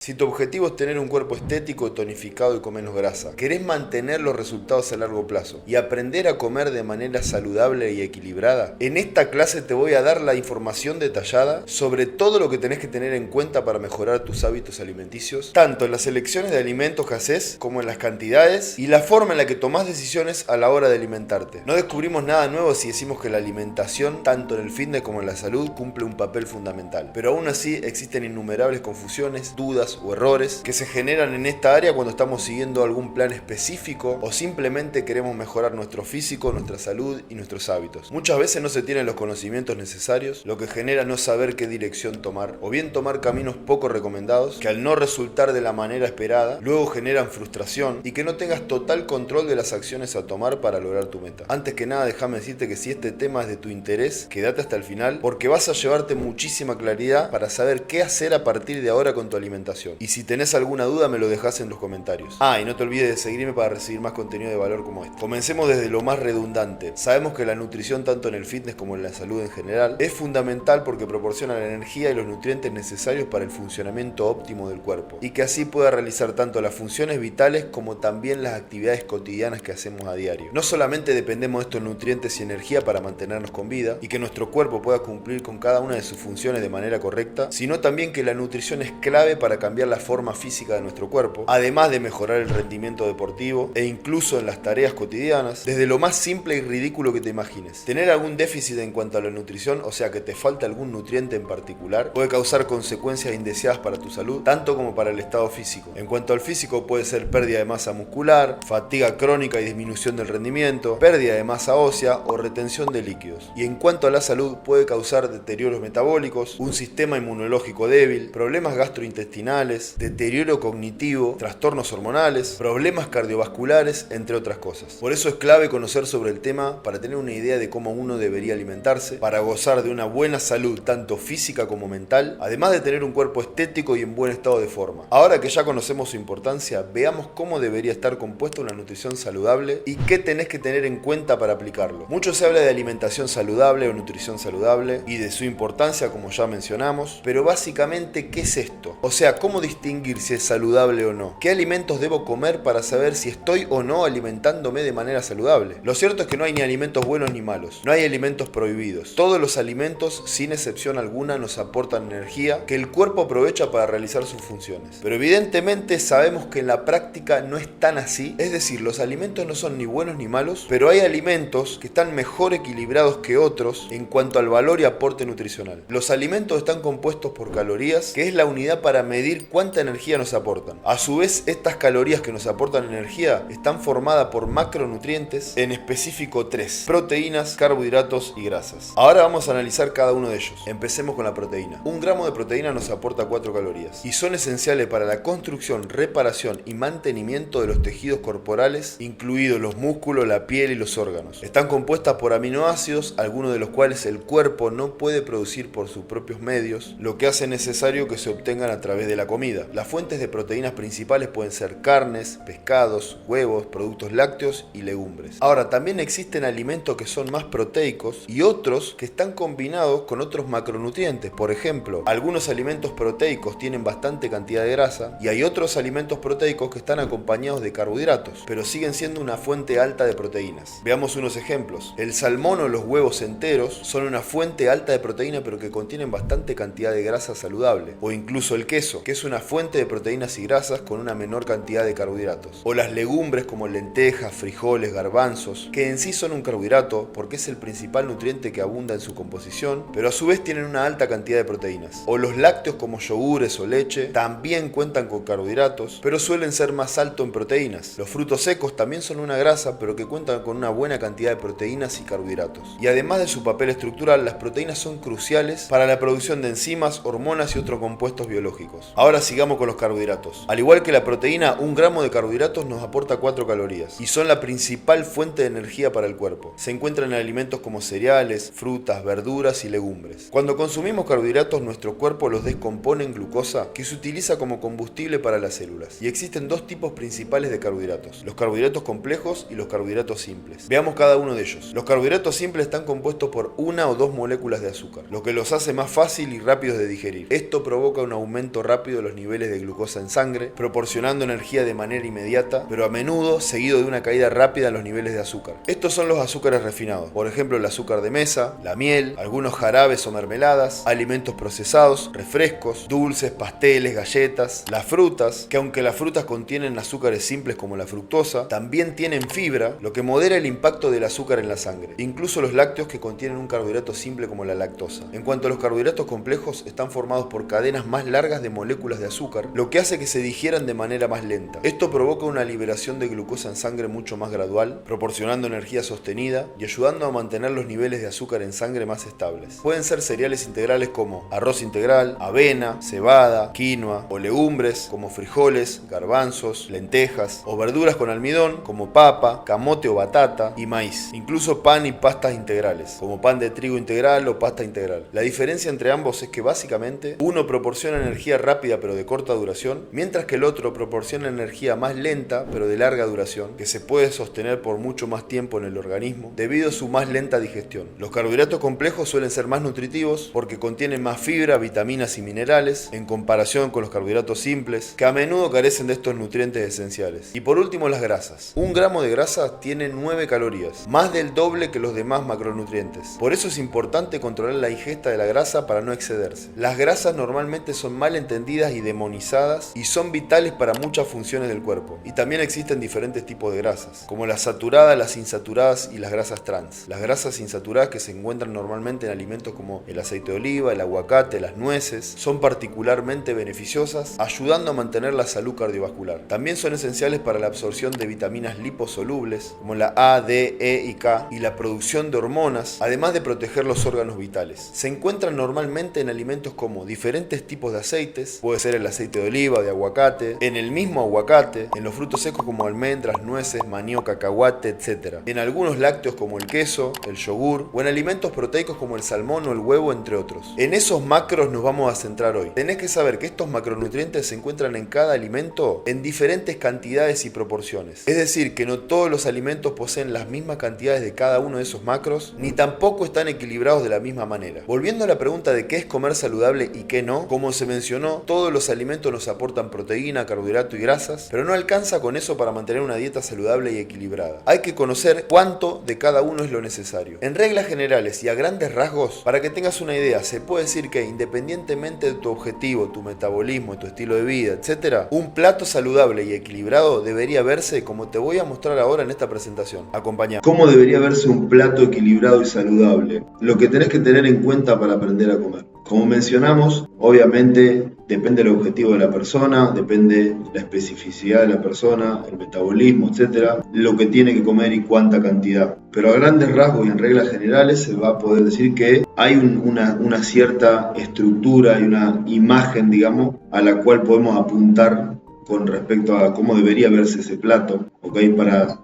Si tu objetivo es tener un cuerpo estético, tonificado y con menos grasa, querés mantener los resultados a largo plazo y aprender a comer de manera saludable y equilibrada, en esta clase te voy a dar la información detallada sobre todo lo que tenés que tener en cuenta para mejorar tus hábitos alimenticios, tanto en las elecciones de alimentos que haces como en las cantidades y la forma en la que tomás decisiones a la hora de alimentarte. No descubrimos nada nuevo si decimos que la alimentación, tanto en el fitness como en la salud, cumple un papel fundamental, pero aún así existen innumerables confusiones, dudas o errores que se generan en esta área cuando estamos siguiendo algún plan específico o simplemente queremos mejorar nuestro físico, nuestra salud y nuestros hábitos. Muchas veces no se tienen los conocimientos necesarios, lo que genera no saber qué dirección tomar o bien tomar caminos poco recomendados que al no resultar de la manera esperada luego generan frustración y que no tengas total control de las acciones a tomar para lograr tu meta. Antes que nada, déjame decirte que si este tema es de tu interés, quédate hasta el final porque vas a llevarte muchísima claridad para saber qué hacer a partir de ahora con tu alimentación. Y si tenés alguna duda me lo dejás en los comentarios. Y no te olvides de seguirme para recibir más contenido de valor como este. Comencemos desde lo más redundante. Sabemos que la nutrición tanto en el fitness como en la salud en general es fundamental porque proporciona la energía y los nutrientes necesarios para el funcionamiento óptimo del cuerpo y que así pueda realizar tanto las funciones vitales como también las actividades cotidianas que hacemos a diario. No solamente dependemos de estos nutrientes y energía para mantenernos con vida y que nuestro cuerpo pueda cumplir con cada una de sus funciones de manera correcta, sino también que la nutrición es clave para cambiar la forma física de nuestro cuerpo, además de mejorar el rendimiento deportivo e incluso en las tareas cotidianas, desde lo más simple y ridículo que te imagines. Tener algún déficit en cuanto a la nutrición, o sea que te falta algún nutriente en particular, puede causar consecuencias indeseadas para tu salud, tanto como para el estado físico. En cuanto al físico, puede ser pérdida de masa muscular, fatiga crónica y disminución del rendimiento, pérdida de masa ósea o retención de líquidos. Y en cuanto a la salud, puede causar deterioros metabólicos, un sistema inmunológico débil, problemas gastrointestinales, deterioro cognitivo, trastornos hormonales, problemas cardiovasculares, entre otras cosas. Por eso es clave conocer sobre el tema para tener una idea de cómo uno debería alimentarse, para gozar de una buena salud tanto física como mental, además de tener un cuerpo estético y en buen estado de forma. Ahora que ya conocemos su importancia, veamos cómo debería estar compuesta una nutrición saludable y qué tenés que tener en cuenta para aplicarlo. Mucho se habla de alimentación saludable o nutrición saludable y de su importancia, como ya mencionamos, pero básicamente, ¿qué es esto? O sea, ¿cómo distinguir si es saludable o no? ¿Qué alimentos debo comer para saber si estoy o no alimentándome de manera saludable? Lo cierto es que no hay ni alimentos buenos ni malos, no hay alimentos prohibidos. Todos los alimentos, sin excepción alguna, nos aportan energía que el cuerpo aprovecha para realizar sus funciones. Pero evidentemente sabemos que en la práctica no es tan así, es decir, los alimentos no son ni buenos ni malos, pero hay alimentos que están mejor equilibrados que otros en cuanto al valor y aporte nutricional. Los alimentos están compuestos por calorías, que es la unidad para medir cuánta energía nos aportan. A su vez, estas calorías que nos aportan energía están formadas por macronutrientes, en específico 3: proteínas, carbohidratos y grasas. Ahora vamos a analizar cada uno de ellos. Empecemos con la proteína. Un gramo de proteína nos aporta 4 calorías y son esenciales para la construcción, reparación y mantenimiento de los tejidos corporales, incluidos los músculos, la piel y los órganos. Están compuestas por aminoácidos, algunos de los cuales el cuerpo no puede producir por sus propios medios, lo que hace necesario que se obtengan a través de la comida. Las fuentes de proteínas principales pueden ser carnes, pescados, huevos, productos lácteos y legumbres. Ahora, también existen alimentos que son más proteicos y otros que están combinados con otros macronutrientes. Por ejemplo, algunos alimentos proteicos tienen bastante cantidad de grasa y hay otros alimentos proteicos que están acompañados de carbohidratos, pero siguen siendo una fuente alta de proteínas. Veamos unos ejemplos. El salmón o los huevos enteros son una fuente alta de proteína pero que contienen bastante cantidad de grasa saludable. O incluso el queso, que es una fuente de proteínas y grasas con una menor cantidad de carbohidratos. O las legumbres como lentejas, frijoles, garbanzos, que en sí son un carbohidrato porque es el principal nutriente que abunda en su composición, pero a su vez tienen una alta cantidad de proteínas. O los lácteos como yogures o leche también cuentan con carbohidratos, pero suelen ser más altos en proteínas. Los frutos secos también son una grasa, pero que cuentan con una buena cantidad de proteínas y carbohidratos. Y además de su papel estructural, las proteínas son cruciales para la producción de enzimas, hormonas y otros compuestos biológicos. Ahora sigamos con los carbohidratos. Al igual que la proteína, un gramo de carbohidratos nos aporta 4 calorías y son la principal fuente de energía para el cuerpo. Se encuentran en alimentos como cereales, frutas, verduras y legumbres. Cuando consumimos carbohidratos, nuestro cuerpo los descompone en glucosa, que se utiliza como combustible para las células. Y existen dos tipos principales de carbohidratos: los carbohidratos complejos y los carbohidratos simples. Veamos cada uno de ellos. Los carbohidratos simples están compuestos por una o dos moléculas de azúcar, lo que los hace más fácil y rápidos de digerir. Esto provoca un aumento rápido rápido los niveles de glucosa en sangre, proporcionando energía de manera inmediata, pero a menudo seguido de una caída rápida en los niveles de azúcar. Estos son los azúcares refinados, por ejemplo el azúcar de mesa, la miel, algunos jarabes o mermeladas, alimentos procesados, refrescos, dulces, pasteles, galletas, las frutas, que aunque las frutas contienen azúcares simples como la fructosa, también tienen fibra, lo que modera el impacto del azúcar en la sangre, incluso los lácteos que contienen un carbohidrato simple como la lactosa. En cuanto a los carbohidratos complejos, están formados por cadenas más largas de moléculas de azúcar, lo que hace que se digieran de manera más lenta. Esto provoca una liberación de glucosa en sangre mucho más gradual, proporcionando energía sostenida y ayudando a mantener los niveles de azúcar en sangre más estables. Pueden ser cereales integrales como arroz integral, avena, cebada, quinoa, o legumbres como frijoles, garbanzos, lentejas, o verduras con almidón como papa, camote o batata, y maíz. Incluso pan y pastas integrales, como pan de trigo integral o pasta integral. La diferencia entre ambos es que básicamente uno proporciona energía rápida pero de corta duración, mientras que el otro proporciona energía más lenta pero de larga duración, que se puede sostener por mucho más tiempo en el organismo debido a su más lenta digestión. Los carbohidratos complejos suelen ser más nutritivos porque contienen más fibra, vitaminas y minerales en comparación con los carbohidratos simples, que a menudo carecen de estos nutrientes esenciales. Y por último, las grasas. Un gramo de grasa tiene 9 calorías, más del doble que los demás macronutrientes. Por eso es importante controlar la ingesta de la grasa para no excederse. Las grasas normalmente son mal entendidas y demonizadas y son vitales para muchas funciones del cuerpo. Y también existen diferentes tipos de grasas, como las saturadas, las insaturadas y las grasas trans. Las grasas insaturadas, que se encuentran normalmente en alimentos como el aceite de oliva, el aguacate, las nueces, son particularmente beneficiosas, ayudando a mantener la salud cardiovascular. También son esenciales para la absorción de vitaminas liposolubles, como la A, D, E y K, y la producción de hormonas, además de proteger los órganos vitales. Se encuentran normalmente en alimentos como diferentes tipos de aceites, puede ser el aceite de oliva, de aguacate, en el mismo aguacate, en los frutos secos como almendras, nueces, maní o cacahuate, etc. En algunos lácteos como el queso, el yogur, o en alimentos proteicos como el salmón o el huevo, entre otros. En esos macros nos vamos a centrar hoy. Tenés que saber que estos macronutrientes se encuentran en cada alimento en diferentes cantidades y proporciones. Es decir, que no todos los alimentos poseen las mismas cantidades de cada uno de esos macros, ni tampoco están equilibrados de la misma manera. Volviendo a la pregunta de qué es comer saludable y qué no, como se mencionó, todos los alimentos nos aportan proteína, carbohidrato y grasas, pero no alcanza con eso para mantener una dieta saludable y equilibrada. Hay que conocer cuánto de cada uno es lo necesario. En reglas generales y a grandes rasgos, para que tengas una idea, se puede decir que independientemente de tu objetivo, tu metabolismo, tu estilo de vida, etc., un plato saludable y equilibrado debería verse como te voy a mostrar ahora en esta presentación. Acompañame. ¿Cómo debería verse un plato equilibrado y saludable? Lo que tenés que tener en cuenta para aprender a comer. Como mencionamos, obviamente depende del objetivo de la persona, depende la especificidad de la persona, el metabolismo, etc., lo que tiene que comer y cuánta cantidad. Pero a grandes rasgos y en reglas generales se va a poder decir que hay una cierta estructura y una imagen, digamos, a la cual podemos apuntar con respecto a cómo debería verse ese plato, ¿okay? Para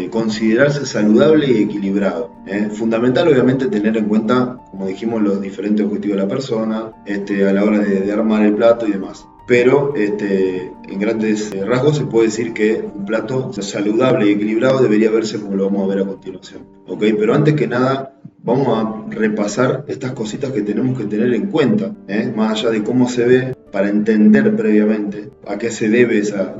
considerarse saludable y equilibrado. Fundamental, obviamente, tener en cuenta, como dijimos, los diferentes objetivos de la persona a la hora de armar el plato y demás. Pero en grandes rasgos se puede decir que un plato saludable y equilibrado debería verse como lo vamos a ver a continuación. ¿Okay? Pero antes que nada, vamos a repasar estas cositas que tenemos que tener en cuenta, más allá de cómo se ve, para entender previamente a qué se debe esa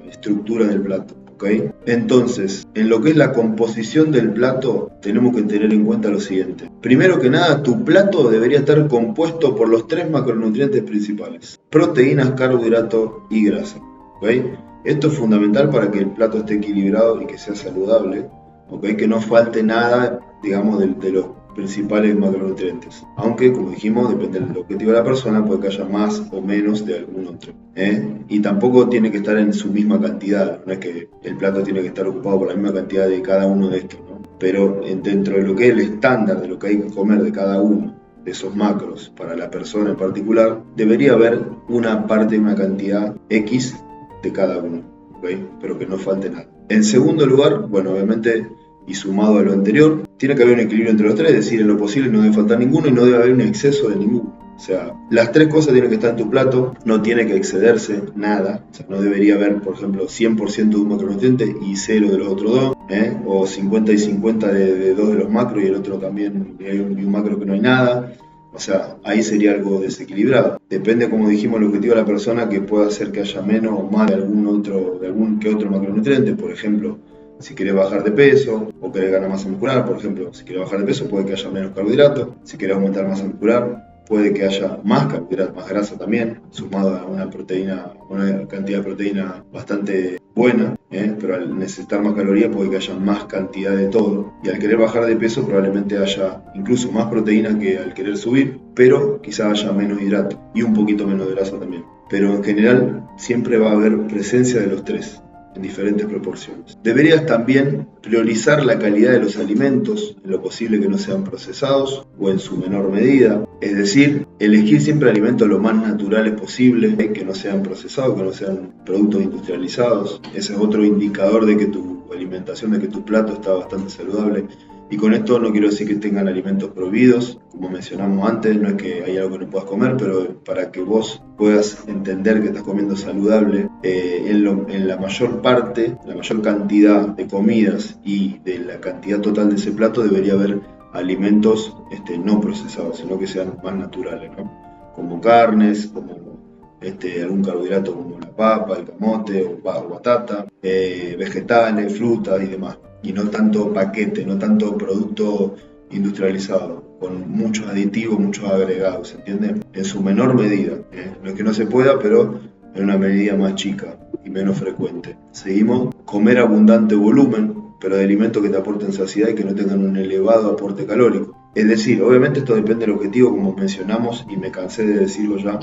estructura del plato. ¿Okay? Entonces, en lo que es la composición del plato, tenemos que tener en cuenta lo siguiente. Primero que nada, tu plato debería estar compuesto por los 3 macronutrientes principales: proteínas, carbohidratos y grasa. ¿Okay? Esto es fundamental para que el plato esté equilibrado y que sea saludable. ¿Okay? Que no falte nada, digamos, de los principales macronutrientes. Aunque, como dijimos, depende del objetivo de la persona, puede que haya más o menos de algún otro. Y tampoco tiene que estar en su misma cantidad. No es que el plato tiene que estar ocupado por la misma cantidad de cada uno de estos, ¿no? Pero dentro de lo que es el estándar de lo que hay que comer de cada uno de esos macros para la persona en particular, debería haber una parte, una cantidad X de cada uno, ¿okay? Pero que no falte nada. En segundo lugar, bueno, obviamente, y sumado a lo anterior, tiene que haber un equilibrio entre los 3, es decir, en lo posible no debe faltar ninguno y no debe haber un exceso de ninguno. O sea, las 3 cosas tienen que estar en tu plato, no tiene que excederse nada. O sea, no debería haber, por ejemplo, 100% de un macronutriente y 0 de los otros 2, o 50 y 50 de 2 de los macros y el otro también, y hay un macro que no hay nada. O sea, ahí sería algo desequilibrado. Depende, como dijimos, el objetivo de la persona, que pueda hacer que haya menos o más de algún que otro macronutriente. Por ejemplo, si querés bajar de peso o querés ganar masa muscular, por ejemplo, si querés bajar de peso puede que haya menos carbohidratos. Si querés aumentar masa muscular, puede que haya más carbohidratos, más grasa también, sumado a una cantidad de proteína bastante buena, pero al necesitar más calorías puede que haya más cantidad de todo. Y al querer bajar de peso probablemente haya incluso más proteína que al querer subir, pero quizá haya menos hidrato y un poquito menos de grasa también. Pero en general siempre va a haber presencia de los tres en diferentes proporciones. Deberías también priorizar la calidad de los alimentos, en lo posible que no sean procesados o en su menor medida. Es decir, elegir siempre alimentos lo más naturales posible, que no sean procesados, que no sean productos industrializados. Ese es otro indicador de que tu alimentación, de que tu plato está bastante saludable. Y con esto no quiero decir que tengan alimentos prohibidos, como mencionamos antes, no es que hay algo que no puedas comer, pero para que vos puedas entender que estás comiendo saludable, en la mayor parte, la mayor cantidad de comidas y de la cantidad total de ese plato debería haber alimentos no procesados, sino que sean más naturales, ¿no? Como carnes, como algún carbohidrato como la papa, el camote o batata, vegetales, frutas y demás. Y no tanto paquete, no tanto producto industrializado, con muchos aditivos, muchos agregados, ¿entiendes? En su menor medida, no es que no se pueda, pero en una medida más chica y menos frecuente. Seguimos, comer abundante volumen, pero de alimentos que te aporten saciedad y que no tengan un elevado aporte calórico. Es decir, obviamente esto depende del objetivo, como mencionamos, y me cansé de decirlo ya.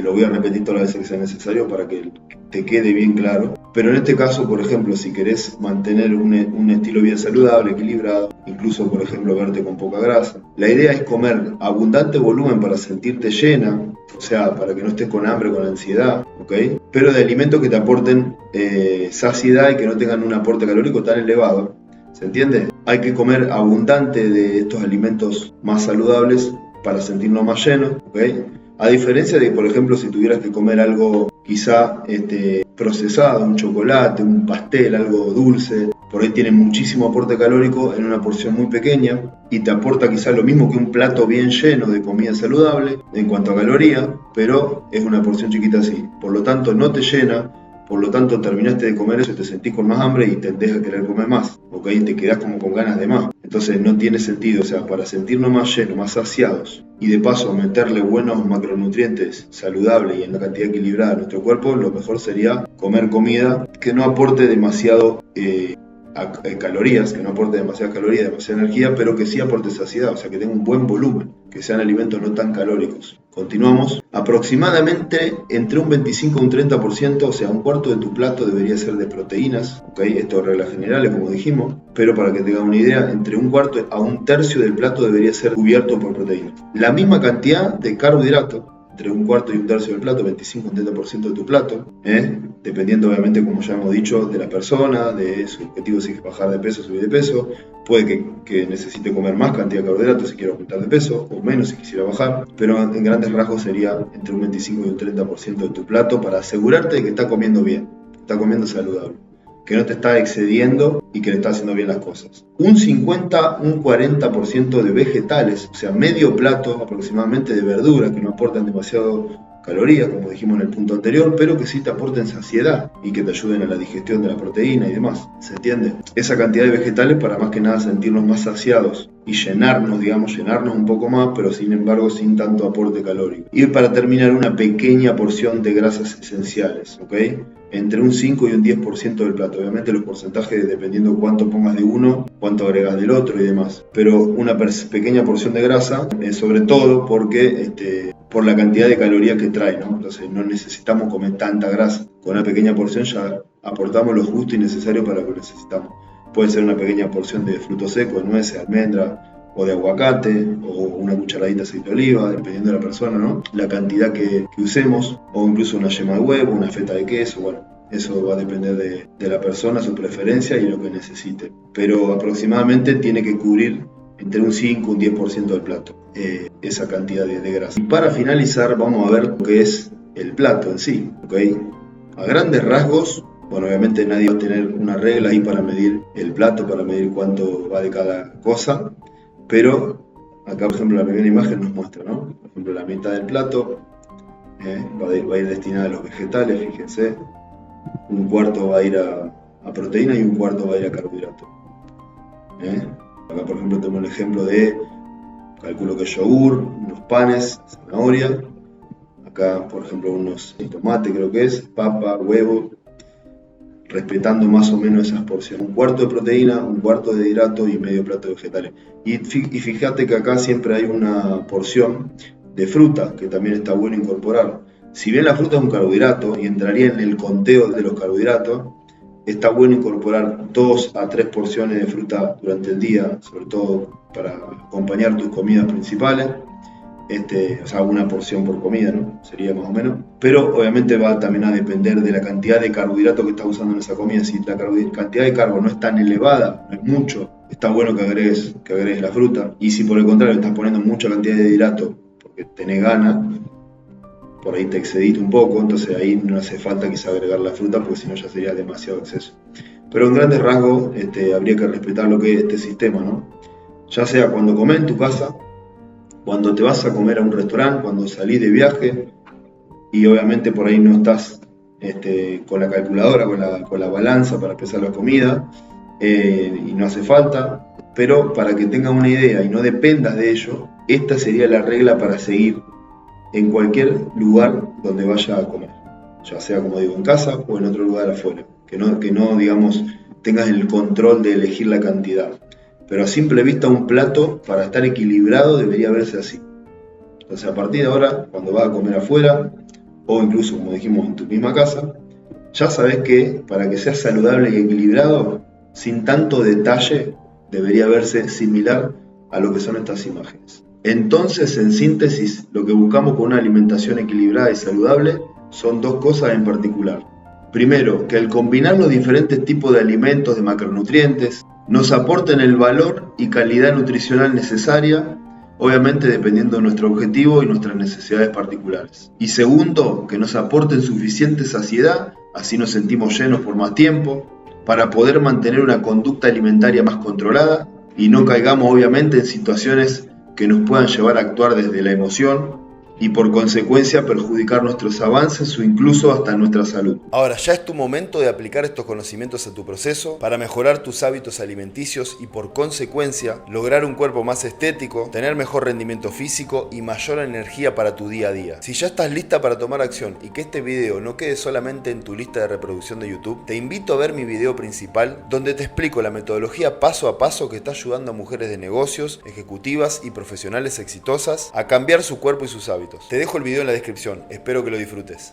Lo voy a repetir todas las veces que sea necesario para que te quede bien claro. Pero en este caso, por ejemplo, si querés mantener un estilo bien saludable, equilibrado, incluso, por ejemplo, verte con poca grasa, la idea es comer abundante volumen para sentirte llena, o sea, para que no estés con hambre, con ansiedad, ¿ok? Pero de alimentos que te aporten saciedad y que no tengan un aporte calórico tan elevado. ¿Se entiende? Hay que comer abundante de estos alimentos más saludables para sentirnos más llenos, ¿ok? A diferencia de, por ejemplo, si tuvieras que comer algo quizá procesado, un chocolate, un pastel, algo dulce, por ahí tiene muchísimo aporte calórico en una porción muy pequeña y te aporta quizá lo mismo que un plato bien lleno de comida saludable en cuanto a calorías, pero es una porción chiquita así. Por lo tanto, no te llena. Por lo tanto, terminaste de comer eso y te sentís con más hambre y tendés a querer comer más, ¿ok? Te quedás como con ganas de más. Entonces no tiene sentido, o sea, para sentirnos más llenos, más saciados y de paso meterle buenos macronutrientes saludables y en la cantidad equilibrada a nuestro cuerpo, lo mejor sería comer comida que no aporte demasiado calorías, que no aporte demasiadas calorías, demasiada energía, pero que sí aporte saciedad, o sea, que tenga un buen volumen, que sean alimentos no tan calóricos. Continuamos. Aproximadamente entre un 25 y un 30%, o sea, un cuarto de tu plato debería ser de proteínas, ¿ok? Esto es reglas generales, como dijimos, pero para que tengan una idea, entre un cuarto a un tercio del plato debería ser cubierto por proteínas. La misma cantidad de carbohidratos, entre un cuarto y un tercio del plato, 25 y un 30% de tu plato, dependiendo obviamente, como ya hemos dicho, de la persona, de su objetivo, si es bajar de peso, subir de peso. Puede que necesite comer más cantidad de carbohidratos si quiere aumentar de peso, o menos si quisiera bajar, pero en grandes rasgos sería entre un 25 y un 30% de tu plato para asegurarte de que está comiendo bien, que está comiendo saludable, que no te está excediendo y que le está haciendo bien las cosas. Un 50, un 40% de vegetales, o sea, medio plato aproximadamente de verduras que no aportan demasiado calorías, como dijimos en el punto anterior, pero que sí te aporten saciedad y que te ayuden a la digestión de la proteína y demás. ¿Se entiende? Esa cantidad de vegetales para más que nada sentirnos más saciados y llenarnos un poco más, pero sin embargo sin tanto aporte calórico. Y para terminar, una pequeña porción de grasas esenciales, ¿ok? Entre un 5 y un 10% del plato. Obviamente los porcentajes dependiendo cuánto pongas de uno, cuánto agregas del otro y demás. Pero una pequeña porción de grasa, sobre todo porque por la cantidad de calorías que trae, ¿no? Entonces no necesitamos comer tanta grasa. Con una pequeña porción ya aportamos lo justo y necesario para lo que necesitamos. Puede ser una pequeña porción de frutos secos, nueces, almendras o de aguacate, o una cucharadita de aceite de oliva, dependiendo de la persona, ¿no? La cantidad que usemos, o incluso una yema de huevo, una feta de queso, bueno, eso va a depender de la persona, su preferencia y lo que necesite. Pero aproximadamente tiene que cubrir entre un 5 y un 10% del plato, esa cantidad de grasa. Y para finalizar vamos a ver lo que es el plato en sí, ¿ok? A grandes rasgos, bueno, obviamente nadie va a tener una regla ahí para medir el plato, para medir cuánto va de cada cosa, pero Acá, por ejemplo, la primera imagen nos muestra, ¿no? Por ejemplo, la mitad del plato va a ir destinada a los vegetales, fíjense. Un cuarto va a ir a proteína y un cuarto va a ir a carbohidrato. Acá, por ejemplo, tenemos el ejemplo de, calculo que yogur, unos panes, zanahoria. Acá, por ejemplo, unos tomate, creo que es, papa, huevo, respetando más o menos esas porciones. Un cuarto de proteína, un cuarto de hidrato y medio plato de vegetales. Y fíjate que acá siempre hay una porción de fruta que también está bueno incorporar. Si bien la fruta es un carbohidrato y entraría en el conteo de los carbohidratos, está bueno incorporar 2 a 3 porciones de fruta durante el día, sobre todo para acompañar tus comidas principales. O sea, una porción por comida, ¿no? Sería más o menos. Pero obviamente va también a depender de la cantidad de carbohidratos que estás usando en esa comida. Si la cantidad de carbo no es tan elevada, no es mucho, está bueno que agregues la fruta. Y si por el contrario estás poniendo mucha cantidad de hidrato porque tenés ganas, por ahí te excediste un poco, entonces ahí no hace falta quizá agregar la fruta porque si no ya sería demasiado exceso. Pero en grandes rasgos habría que respetar lo que es este sistema, ¿no? Ya sea cuando comés en tu casa, cuando te vas a comer a un restaurante, cuando salís de viaje y obviamente por ahí no estás con la calculadora, con la balanza para pesar la comida y no hace falta, pero para que tengas una idea y no dependas de ello, esta sería la regla para seguir en cualquier lugar donde vaya a comer, ya sea como digo en casa o en otro lugar afuera, que no digamos tengas el control de elegir la cantidad. Pero a simple vista un plato para estar equilibrado debería verse así. Entonces a partir de ahora, cuando vas a comer afuera, o incluso como dijimos en tu misma casa, ya sabes que para que sea saludable y equilibrado, sin tanto detalle, debería verse similar a lo que son estas imágenes. Entonces, en síntesis, lo que buscamos con una alimentación equilibrada y saludable son dos cosas en particular. Primero, que al combinar los diferentes tipos de alimentos de macronutrientes, nos aporten el valor y calidad nutricional necesaria, obviamente dependiendo de nuestro objetivo y nuestras necesidades particulares. Y segundo, que nos aporten suficiente saciedad, así nos sentimos llenos por más tiempo, para poder mantener una conducta alimentaria más controlada y no caigamos obviamente en situaciones que nos puedan llevar a actuar desde la emoción y por consecuencia perjudicar nuestros avances o incluso hasta nuestra salud. Ahora ya es tu momento de aplicar estos conocimientos a tu proceso para mejorar tus hábitos alimenticios y por consecuencia lograr un cuerpo más estético, tener mejor rendimiento físico y mayor energía para tu día a día. Si ya estás lista para tomar acción y que este video no quede solamente en tu lista de reproducción de YouTube, te invito a ver mi video principal donde te explico la metodología paso a paso que está ayudando a mujeres de negocios, ejecutivas y profesionales exitosas a cambiar su cuerpo y sus hábitos. Te dejo el video en la descripción, espero que lo disfrutes.